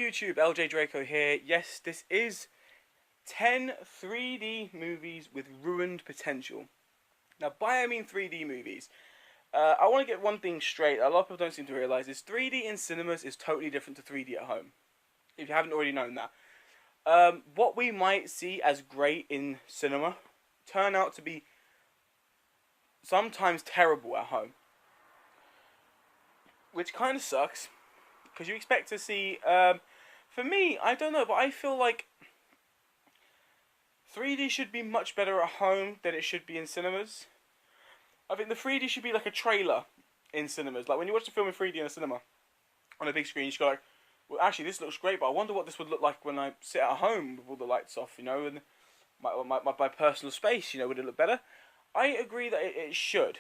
YouTube, LJ Draco here. Yes, this is 10 3D movies with ruined potential. Now, by I mean 3D movies, I want to get one thing straight. A lot of people don't seem to realise is 3D in cinemas is totally different to 3D at home. If you haven't already known that. What we might see as great in cinema turn out to be sometimes terrible at home. Which kind of sucks. Because you expect to see, for me, I don't know, but I feel like 3D should be much better at home than it should be in cinemas. I think the 3D should be like a trailer in cinemas. Like when you watch the film in 3D in a cinema, on a big screen, you should go like, well, actually, this looks great, but I wonder what this would look like when I sit at home with all the lights off, you know, and my personal space, you know, would it look better? I agree that it should.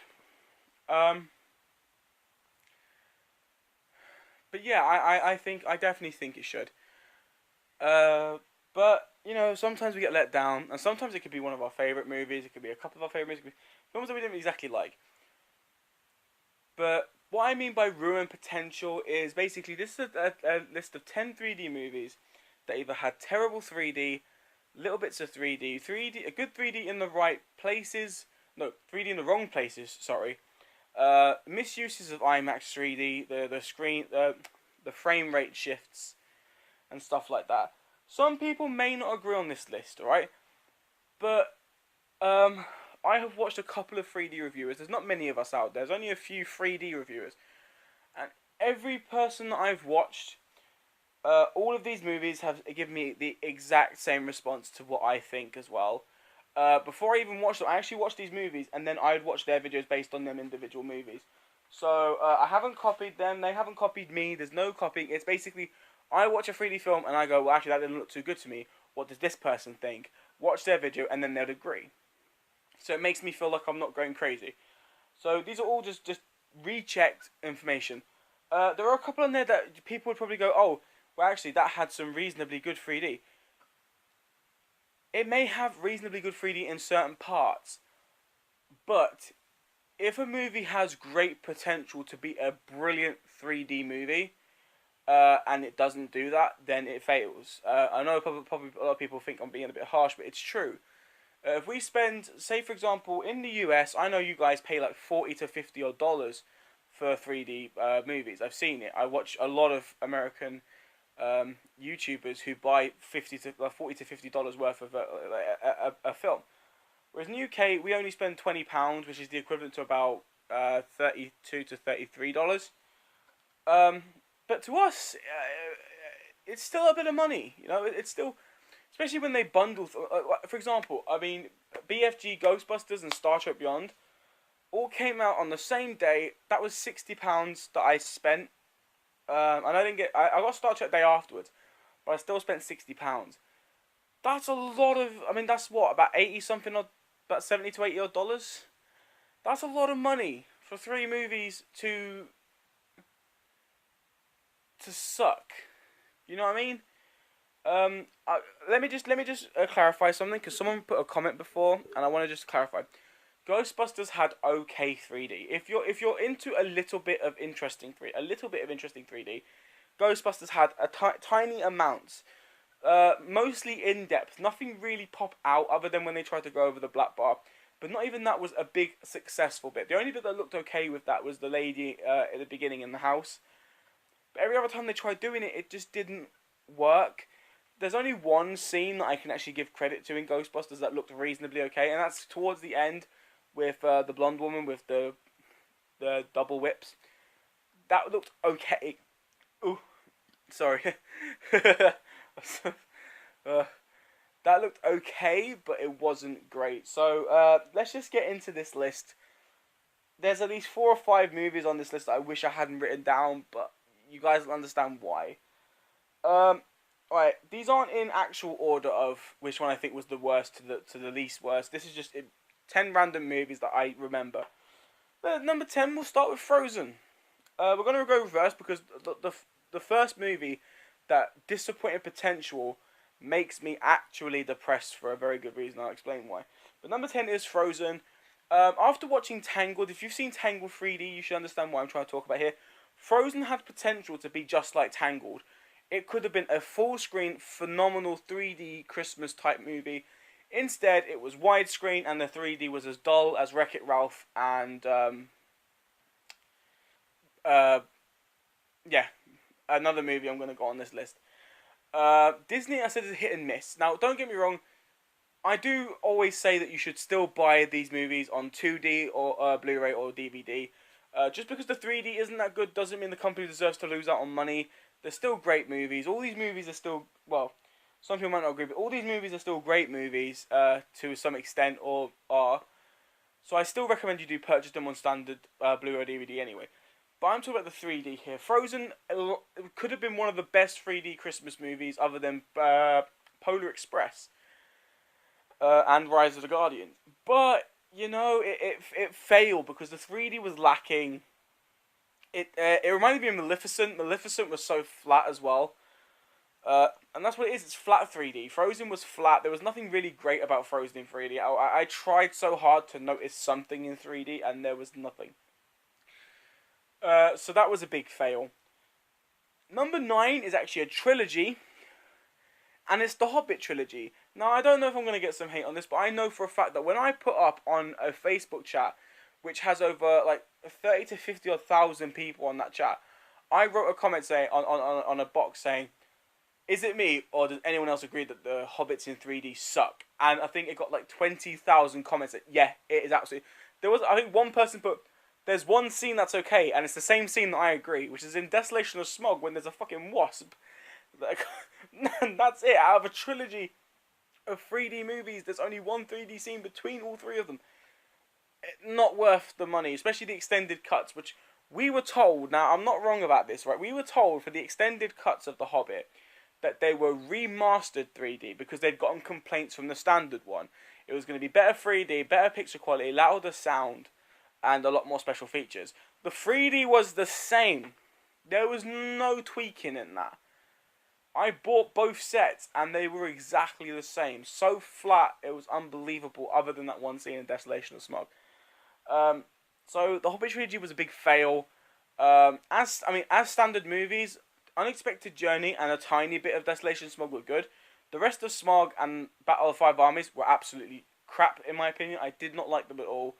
But yeah, I definitely think it should. But you know, sometimes we get let down, and sometimes it could be one of our favorite movies. It could be a couple of our favorite movies. It could be films that we didn't exactly like. But what I mean by ruined potential is basically this is a list of 10 3D movies that either had terrible 3D, little bits of 3D, a good 3D in the right places, no, 3D in the wrong places. Sorry. Misuses of IMAX 3D, the screen, the frame rate shifts, and stuff like that. Some people may not agree on this list, alright? But I have watched a couple of 3D reviewers. There's not many of us out there. There's only a few 3D reviewers, and every person that I've watched, all of these movies have given me the exact same response to what I think as well. Before I even watched them, I actually watched these movies, and then I'd watch their videos based on them individual movies. So, I haven't copied them, they haven't copied me, there's no copying. It's basically, I watch a 3D film, and I go, well, actually, that didn't look too good to me. What does this person think? Watch their video, and then they'd agree. So it makes me feel like I'm not going crazy. So, these are all just rechecked information. There are a couple in there that people would probably go, oh, well, actually, that had some reasonably good 3D. It may have reasonably good 3D in certain parts, but if a movie has great potential to be a brilliant 3D movie, and it doesn't do that, then it fails. I know probably a lot of people think I'm being a bit harsh, but it's true. If we spend, say for example, in the US, I know you guys pay like $40 to $50 odd dollars for 3D movies. I've seen it. I watch a lot of American YouTubers who buy $40 to $50 worth of a film. Whereas in the UK, we only spend £20, which is the equivalent to about $32 to $33. But to us, it's still a bit of money. You know, it's still, especially when they bundle. For example, I mean, BFG Ghostbusters and Star Trek Beyond all came out on the same day. That was £60 that I spent. And I didn't get. I got Star Trek day afterwards, but I still spent £60. That's a lot of. I mean, that's what, about 80 something odd, about 70 to 80 odd dollars. That's a lot of money for 3 movies to suck. You know what I mean? Let me just clarify something, because someone put a comment before, and I want to just clarify. Ghostbusters had okay 3D. If you're into a little bit of interesting 3D, Ghostbusters had a tiny amounts, mostly in depth. Nothing really pop out other than when they tried to go over the black bar. But not even that was a big successful bit. The only bit that looked okay with that was the lady at the beginning in the house. But every other time they tried doing it, it just didn't work. There's only one scene that I can actually give credit to in Ghostbusters that looked reasonably okay, and that's towards the end, with the blonde woman with the double whips. That looked okay. Ooh, sorry. That looked okay, but it wasn't great. So let's just get into this list. There's at least 4 or 5 movies on this list that I wish I hadn't written down, but you guys will understand why. Alright, these aren't in actual order of which one I think was the worst to the least worst. This is just 10 random movies that I remember. Number 10, we'll start with Frozen. We're going to go reverse because the first movie that disappointed potential makes me actually depressed for a very good reason. I'll explain why. But number 10 is Frozen. After watching Tangled, if you've seen Tangled 3D, you should understand what I'm trying to talk about here. Frozen had potential to be just like Tangled. It could have been a full screen, phenomenal 3D Christmas type movie. Instead, it was widescreen, and the 3D was as dull as Wreck-It Ralph and uh, yeah, another movie I'm gonna go on this list. Disney, I said, is a hit and miss. Now, don't get me wrong. I do always say that you should still buy these movies on 2D or Blu-ray or DVD. Just because the 3D isn't that good doesn't mean the company deserves to lose out on money. They're still great movies. All these movies are still, well, some people might not agree, but all these movies are still great movies to some extent, or are. So I still recommend you do purchase them on standard Blu-ray DVD anyway. But I'm talking about the 3D here. Frozen could have been one of the best 3D Christmas movies other than Polar Express and Rise of the Guardians. But, you know, it failed because the 3D was lacking. It reminded me of Maleficent. Maleficent was so flat as well. And that's what it is. It's flat 3D. Frozen was flat. There was nothing really great about Frozen in 3D. I tried so hard to notice something in 3D, and there was nothing. So that was a big fail. Number 9 is actually a trilogy, and it's the Hobbit trilogy. Now, I don't know if I'm going to get some hate on this, but I know for a fact that when I put up on a Facebook chat, which has over like 30 to 50 odd thousand people on that chat, I wrote a comment saying on a box saying, is it me, or does anyone else agree that the Hobbits in 3D suck? And I think it got like 20,000 comments that, yeah, it is absolutely... There was, I think one person put, there's one scene that's okay, and it's the same scene that I agree, which is in Desolation of Smog when there's a fucking wasp. Like, that's it. Out of a trilogy of 3D movies, there's only one 3D scene between all three of them. Not worth the money, especially the extended cuts, which we were told, now I'm not wrong about this, right? We were told for the extended cuts of The Hobbit that they were remastered 3D because they'd gotten complaints from the standard one. It was going to be better 3D, better picture quality, louder sound, and a lot more special features. The 3D was the same. There was no tweaking in that. I bought both sets and they were exactly the same. So flat, it was unbelievable, other than that one scene in Desolation of Smog. So the Hobbit trilogy was a big fail. As standard movies, Unexpected Journey and a tiny bit of Desolation of Smog were good. The rest of Smog and Battle of the Five Armies were absolutely crap, in my opinion. I did not like them at all.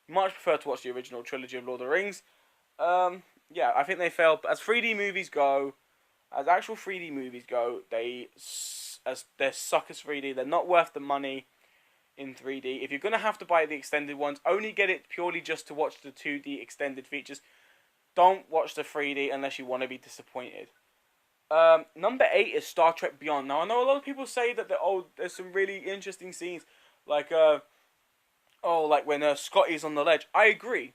Much prefer to watch the original trilogy of Lord of the Rings. Yeah, I think they failed. But as 3D movies go, as actual 3D movies go, they're suckers 3D. They're not worth the money in 3D. If you're going to have to buy the extended ones, only get it purely just to watch the 2D extended features. Don't watch the 3D unless you want to be disappointed. Number 8 is Star Trek Beyond. Now, I know a lot of people say that there's some really interesting scenes, like when Scotty's on the ledge. I agree.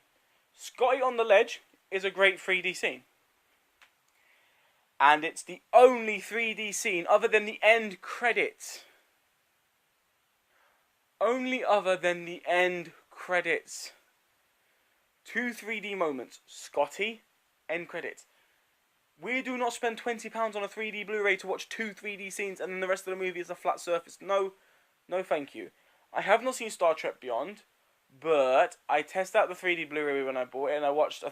Scotty on the ledge is a great 3D scene. And it's the only 3D scene other than the end credits. Only other than the end credits. 2 3D moments. Scotty, end credits. We do not spend £20 on a 3D Blu-ray to watch 2 3D scenes and then the rest of the movie is a flat surface. No thank you. I have not seen Star Trek Beyond, but I tested out the 3D Blu-ray when I bought it, and I watched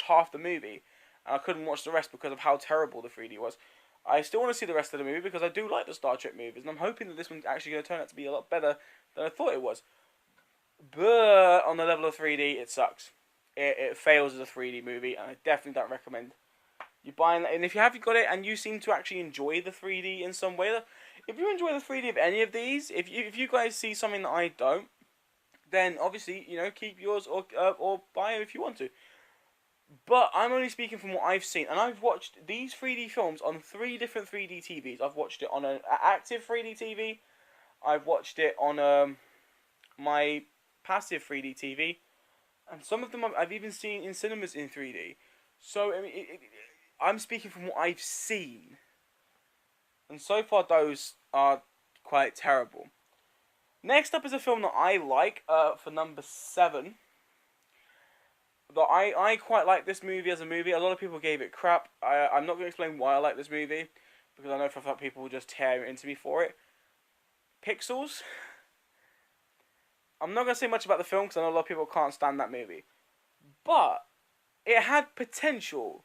half the movie, and I couldn't watch the rest because of how terrible the 3D was. I still want to see the rest of the movie because I do like the Star Trek movies, and I'm hoping that this one's actually going to turn out to be a lot better than I thought it was. But on the level of 3D, it sucks. It fails as a 3D movie, and I definitely don't recommend you buying that. And if you have got it and you seem to actually enjoy the 3D in some way, if you enjoy the 3D of any of these, if you guys see something that I don't, then obviously, keep yours or buy it if you want to. But I'm only speaking from what I've seen, and I've watched these 3D films on 3 different 3D TVs. I've watched it on an active 3D TV. I've watched it on my passive 3D TV, and some of them I've even seen in cinemas in 3D. So I mean, I'm speaking from what I've seen, and so far those are quite terrible. Next up is a film that I like, for number 7. That I quite like this movie as a movie. A lot of people gave it crap. I'm not going to explain why I like this movie, because I know for a fact people will just tear into me for it. Pixels. I'm not going to say much about the film, because I know a lot of people can't stand that movie. But it had potential.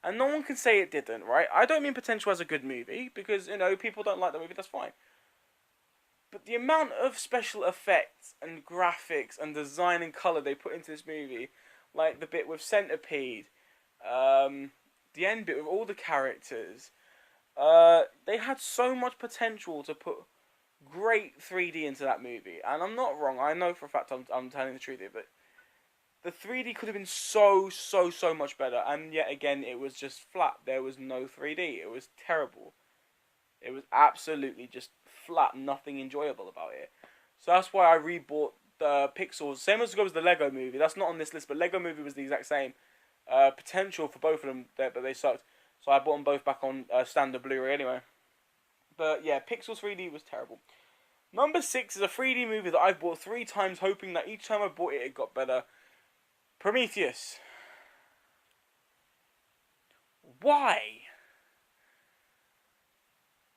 And no one can say it didn't, right? I don't mean Potential as a good movie, because, people don't like the movie, that's fine. But the amount of special effects and graphics and design and colour they put into this movie, like the bit with Centipede, the end bit with all the characters, they had so much potential to put great 3D into that movie. And I'm not wrong, I know for a fact I'm telling the truth here, but the 3D could have been so much better. And yet again, it was just flat. There was no 3D. It was terrible. It was absolutely just flat, nothing enjoyable about it. So that's why I rebought the Pixels. Same as goes the Lego Movie. That's not on this list, but Lego Movie was the exact same. Potential for both of them, but they sucked. So I bought them both back on standard Blu-ray anyway. But yeah, Pixels 3D was terrible. Number 6 is a 3D movie that I've bought 3 times, hoping that each time I bought it, it got better. Prometheus. Why?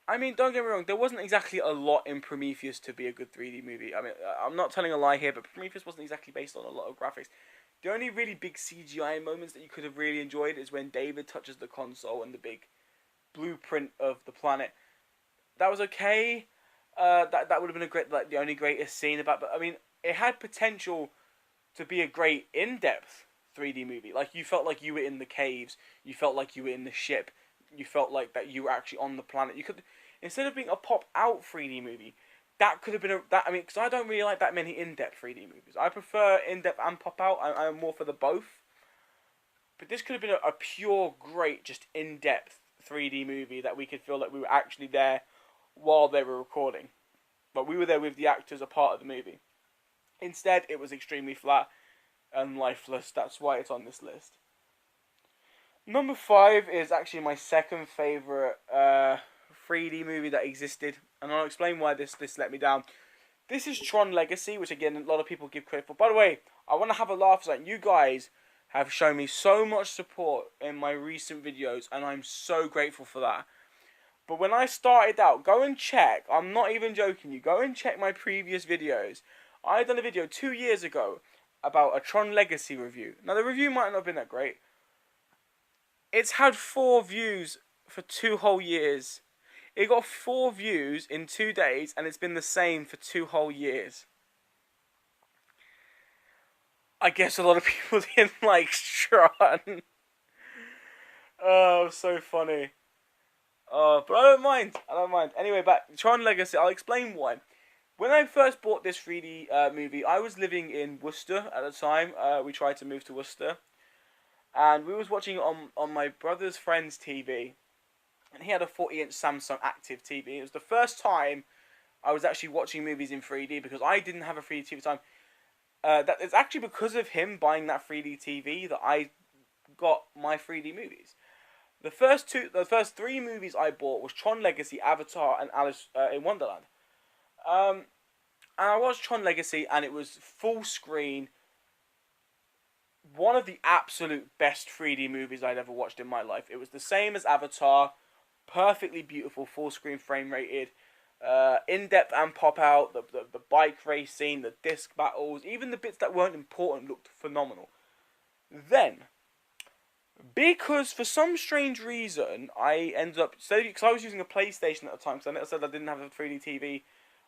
I mean, don't get me wrong, there wasn't exactly a lot in Prometheus to be a good 3D movie. I mean, I'm not telling a lie here, but Prometheus wasn't exactly based on a lot of graphics. The only really big CGI moments that you could have really enjoyed is when David touches the console and the big blueprint of the planet. That was okay. That would have been the only greatest scene about. But I mean, it had potential to be a great in-depth 3D movie. Like, you felt like you were in the caves. You felt like you were in the ship. You felt like that you were actually on the planet. You could, instead of being a pop-out 3D movie, that could have been because I don't really like that many in-depth 3D movies. I prefer in-depth and pop-out. I'm more for the both. But this could have been a pure, great, just in-depth 3D movie that we could feel like we were actually there while they were recording. But we were there with the actors, a part of the movie. Instead, it was extremely flat and lifeless. That's why it's on this list. Number 5 is actually my second favourite 3D movie that existed. And I'll explain why this let me down. This is Tron Legacy, which again, a lot of people give credit for. By the way, I want to have a laugh. Like, you guys have shown me so much support in my recent videos, and I'm so grateful for that. But when I started out, go and check. I'm not even joking you. Go and check my previous videos. I done a video 2 years ago about a Tron Legacy review. Now, the review might not have been that great. It's had 4 views for 2 whole years. It got 4 views in 2 days, and it's been the same for 2 whole years. I guess a lot of people didn't like Tron. Oh, so funny. But I don't mind. Anyway, back Tron Legacy. I'll explain why. When I first bought this 3D movie, I was living in Worcester at the time. We tried to move to Worcester. And we was watching it on my brother's friend's TV. And he had a 40-inch Samsung Active TV. It was the first time I was actually watching movies in 3D because I didn't have a 3D TV at the time. That it's actually because of him buying that 3D TV that I got my 3D movies. The first 3 movies I bought was Tron Legacy, Avatar, and Alice in Wonderland. And I watched Tron Legacy, and it was full screen. One of the absolute best 3D movies I'd ever watched in my life. It was the same as Avatar, perfectly beautiful, full screen frame rated, in-depth and pop-out, the bike race scene, the disc battles, even the bits that weren't important looked phenomenal. Then, because for some strange reason, I ended up, because I was using a PlayStation at the time, because I said I didn't have a 3D TV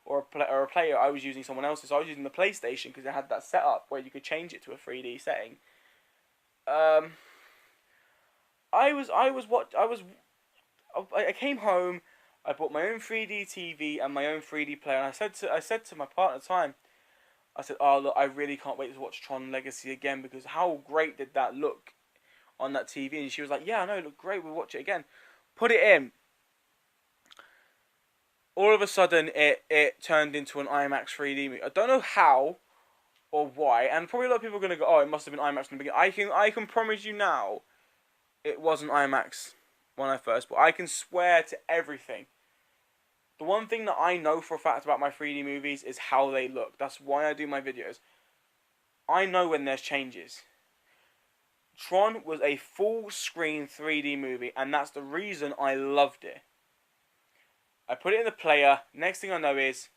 or a player, I was using someone else's, so I was using the PlayStation because it had that setup where you could change it to a 3D setting. I came home, I bought my own 3D TV and my own 3D player, and I said to my partner at the time, I said, oh look, I really can't wait to watch Tron Legacy again because how great did that look on that TV? And she was like, yeah, I know, it looked great, we'll watch it again. Put it in. All of a sudden, it turned into an IMAX 3D movie. I don't know how or why, and probably a lot of people are going to go, oh, it must have been IMAX from the beginning. I can promise you now, it wasn't IMAX when I first bought. I can swear to everything. The one thing that I know for a fact about my 3D movies is how they look. That's why I do my videos. I know when there's changes. Tron was a full screen 3D movie, and that's the reason I loved it. I put it in the player. Next thing I know is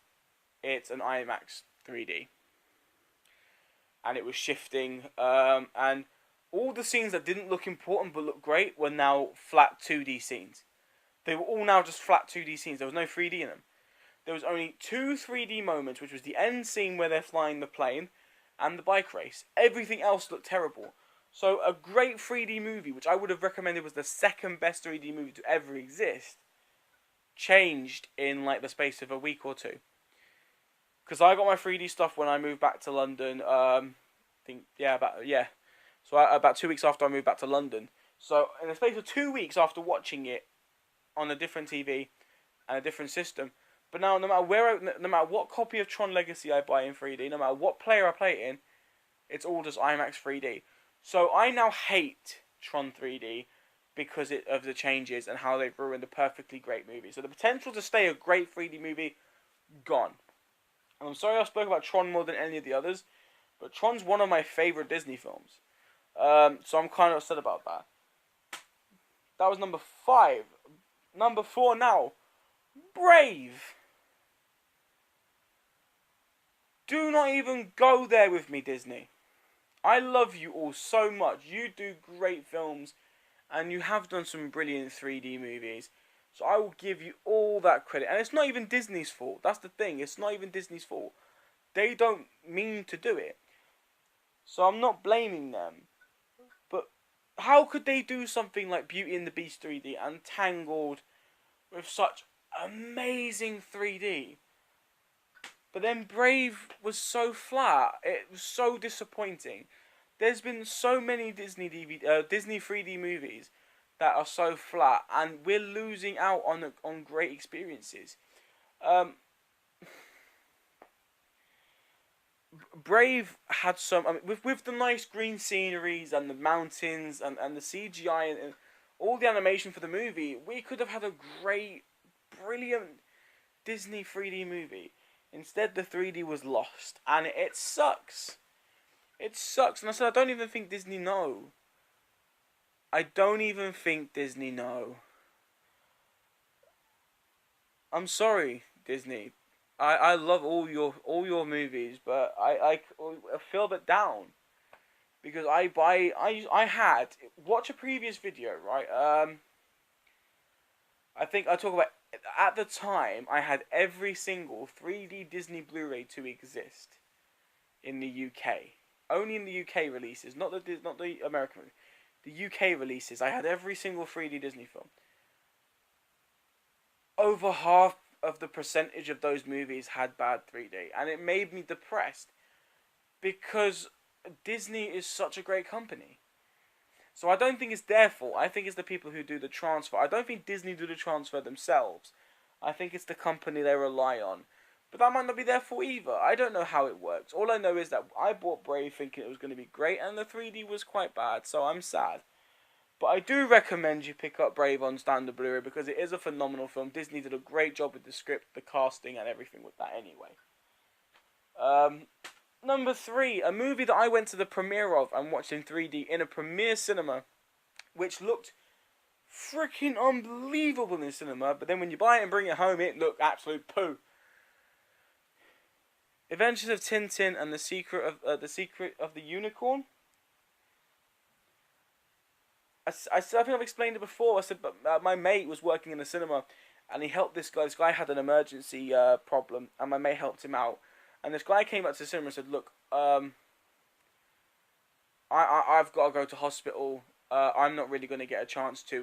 it's an IMAX 3D. And it was shifting. And All the scenes that didn't look important but looked great were now flat 2D scenes. They were all now just flat 2D scenes. There was no 3D in them. There was only two 3D moments, which was the end scene where they're flying the plane and the bike race. Everything else looked terrible. So a great 3D movie, which I would have recommended was the second best 3D movie to ever exist, changed in like the space of a week or two. Because I got my 3D stuff when I moved back to London. So about 2 weeks after I moved back to London. So in the space of 2 weeks after watching it on a different TV and a different system. But now, no matter what copy of Tron Legacy I buy in 3D, no matter what player I play it in, it's all just IMAX 3D. So I now hate Tron 3D because of the changes and how they've ruined a perfectly great movie. So the potential to stay a great 3D movie, gone. And I'm sorry I spoke about Tron more than any of the others, but Tron's one of my favourite Disney films. So I'm kind of upset about that. That was number 5. Number 4 now. Brave. Do not even go there with me, Disney. I love you all so much. You do great films, and you have done some brilliant 3D movies. So I will give you all that credit. And it's not even Disney's fault. That's the thing. It's not even Disney's fault. They don't mean to do it. So I'm not blaming them. But how could they do something like Beauty and the Beast 3D and Tangled with such amazing 3D? But then Brave was so flat. It was so disappointing. There's been so many Disney 3D movies that are so flat, and we're losing out on great experiences. Brave had some, with the nice green sceneries and the mountains and the CGI and all the animation for the movie, we could have had a great, brilliant Disney 3D movie. Instead, the 3D was lost, and it sucks. It sucks, and I said I don't even think Disney know. I don't even think Disney know. I'm sorry, Disney. I love all your movies, but I feel a bit down because I had watch a previous video, right? I think I talk about at the time I had every single 3D Disney Blu-ray to exist in the UK. Only in the UK releases, not the American. The UK releases. I had every single 3D Disney film. Over half of the percentage of those movies had bad 3D, and it made me depressed because Disney is such a great company. So I don't think it's their fault. I think it's the people who do the transfer. I don't think Disney do the transfer themselves. I think it's the company they rely on. But that might not be their fault either. I don't know how it works. All I know is that I bought Brave thinking it was going to be great, and the 3D was quite bad, so I'm sad. But I do recommend you pick up Brave on standard Blu-ray because it is a phenomenal film. Disney did a great job with the script, the casting, and everything with that anyway. Number 3, a movie that I went to the premiere of and watched in 3D in a premiere cinema, which looked freaking unbelievable in cinema, but then when you buy it and bring it home, it looked absolute poo. Adventures of Tintin and the Secret of the Unicorn. I think I've explained it before. I said, but my mate was working in the cinema, and he helped this guy. This guy had an emergency problem, and my mate helped him out. And this guy came back to the cinema and said, "Look, I've got to go to hospital. I'm not really going to get a chance to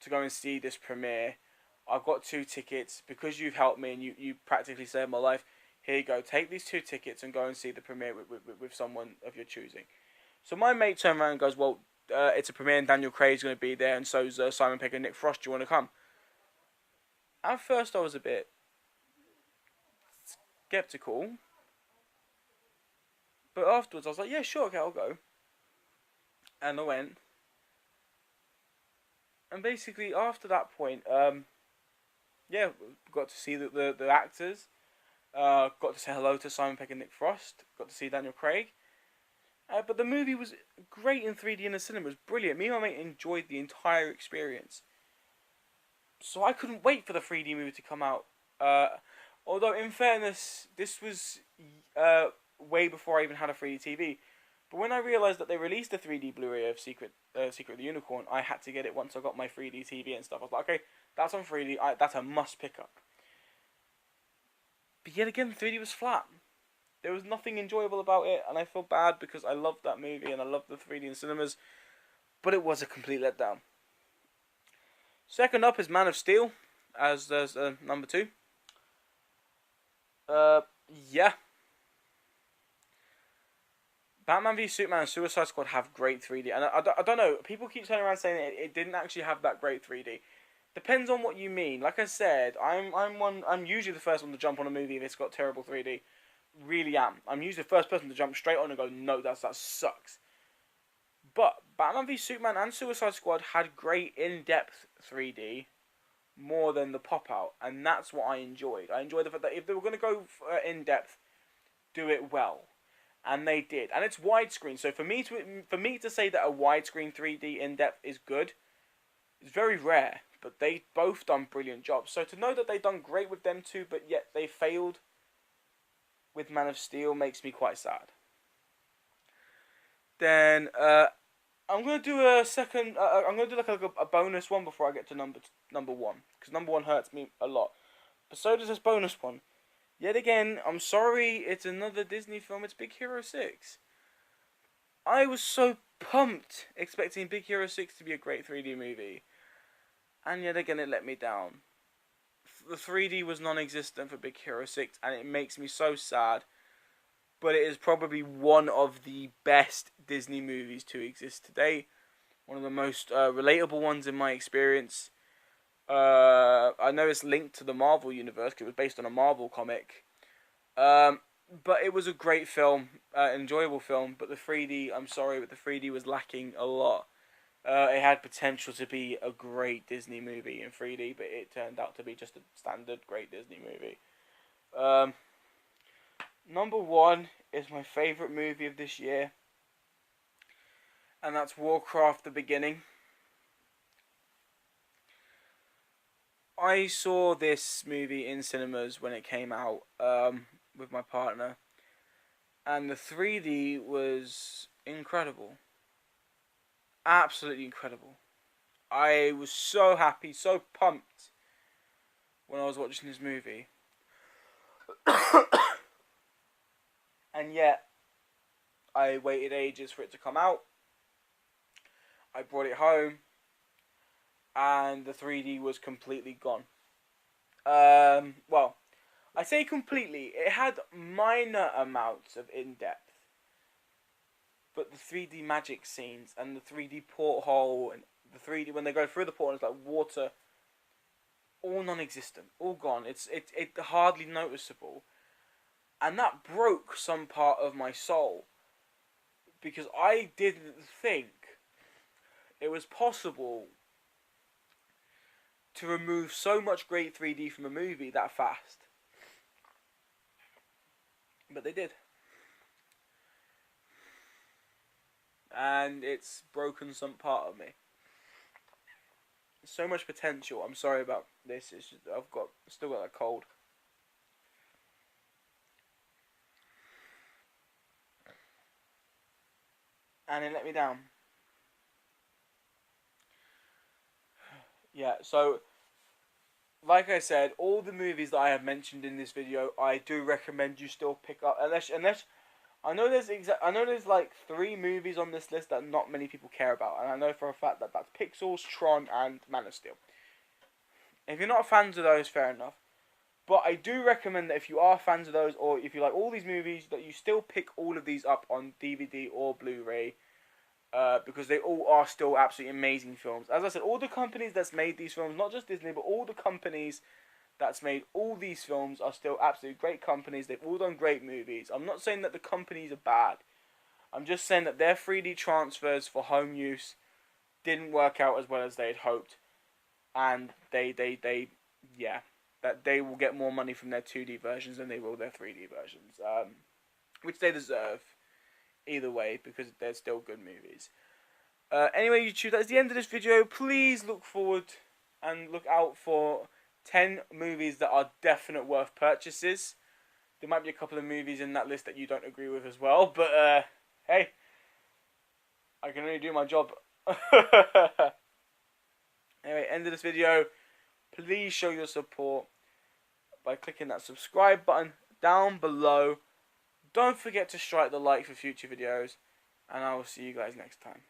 go and see this premiere. I've got 2 tickets because you've helped me and you practically saved my life. Here you go. Take these 2 tickets and go and see the premiere with someone of your choosing." So my mate turned around and goes, "Well, it's a premiere and Daniel Craig's going to be there, and so's Simon Pegg and Nick Frost. Do you want to come?" At first, I was a bit skeptical, but afterwards, I was like, "Yeah, sure, okay, I'll go." And I went, and basically after that point, yeah, got to see the actors, got to say hello to Simon Pegg and Nick Frost, got to see Daniel Craig. But the movie was great in 3D in the cinema. It was brilliant. Me and my mate enjoyed the entire experience. So I couldn't wait for the 3D movie to come out. Although, in fairness, this was way before I even had a 3D TV. But when I realised that they released a 3D Blu-ray of Secret of the Unicorn, I had to get it once I got my 3D TV and stuff. I was like, okay, that's on 3D. That's a must pick up. But yet again, 3D was flat. There was nothing enjoyable about it, and I feel bad because I loved that movie and I loved the 3D in cinemas. But it was a complete letdown. Second up is Man of Steel, as number 2. Yeah. Batman v Superman and Suicide Squad have great 3D, and I don't know. People keep turning around saying it didn't actually have that great 3D. Depends on what you mean. Like I said, I'm usually the first one to jump on a movie if it's got terrible 3D. Really am. I'm usually the first person to jump straight on and go, no, that sucks. But Batman v Superman and Suicide Squad had great in-depth 3D, more than the pop-out, and that's what I enjoyed. I enjoyed the fact that if they were going to go in-depth, do it well. And they did. And it's widescreen, so for me to say that a widescreen 3D in-depth is good, is very rare. But they both done brilliant jobs. So to know that they done great with them two, but yet they failed with Man of Steel makes me quite sad. Then I'm gonna do a second. I'm gonna do like a bonus one before I get to number one, because number one hurts me a lot. But so does this bonus one. Yet again, I'm sorry, it's another Disney film. It's Big Hero 6. I was so pumped expecting Big Hero 6 to be a great 3D movie, and yet again it let me down. The 3D was non-existent for Big Hero 6, and it makes me so sad. But it is probably one of the best Disney movies to exist today. One of the most relatable ones in my experience. I know it's linked to the Marvel universe because it was based on a Marvel comic. But it was a great film, enjoyable film. But the 3D, I'm sorry, but the 3D was lacking a lot. It had potential to be a great Disney movie in 3D, but it turned out to be just a standard great Disney movie. Number one is my favourite movie of this year, and that's Warcraft: The Beginning. I saw this movie in cinemas when it came out with my partner, and the 3D was incredible. Absolutely incredible. I was so happy, so pumped when I was watching this movie. And yet, I waited ages for it to come out. I brought it home, and the 3D was completely gone. Well, I say completely. It had minor amounts of in-depth. But the 3D magic scenes and the 3D porthole and the 3D when they go through the portal, it's like water, all non-existent, all gone. It's hardly noticeable, and that broke some part of my soul because I didn't think it was possible to remove so much great 3D from a movie that fast. But they did. And it's broken some part of me. So much potential. I'm sorry about this. It's just, still got that cold. And it let me down. Yeah, so like I said, all the movies that I have mentioned in this video, I do recommend you still pick up, unless I know there's like 3 movies on this list that not many people care about, and I know for a fact that that's Pixels, Tron, and Man of Steel. If you're not fans of those, fair enough. But I do recommend that if you are fans of those, or if you like all these movies, that you still pick all of these up on DVD or Blu-ray, because they all are still absolutely amazing films. As I said, all the companies that's made these films, not just Disney, but all the companies that's made all these films are still absolutely great companies. They've all done great movies. I'm not saying that the companies are bad. I'm just saying that their 3D transfers for home use didn't work out as well as they had hoped. And that they will get more money from their 2D versions than they will their 3D versions. Which they deserve either way, because they're still good movies. Anyway, YouTube, that's the end of this video. Please look forward and look out for 10 movies that are definite worth purchases. There might be a couple of movies in that list that you don't agree with as well, but hey, really do my job. Anyway, end of this video. Please show your support by clicking that subscribe button down below. Don't forget to strike the like for future videos, and I will see you guys next time.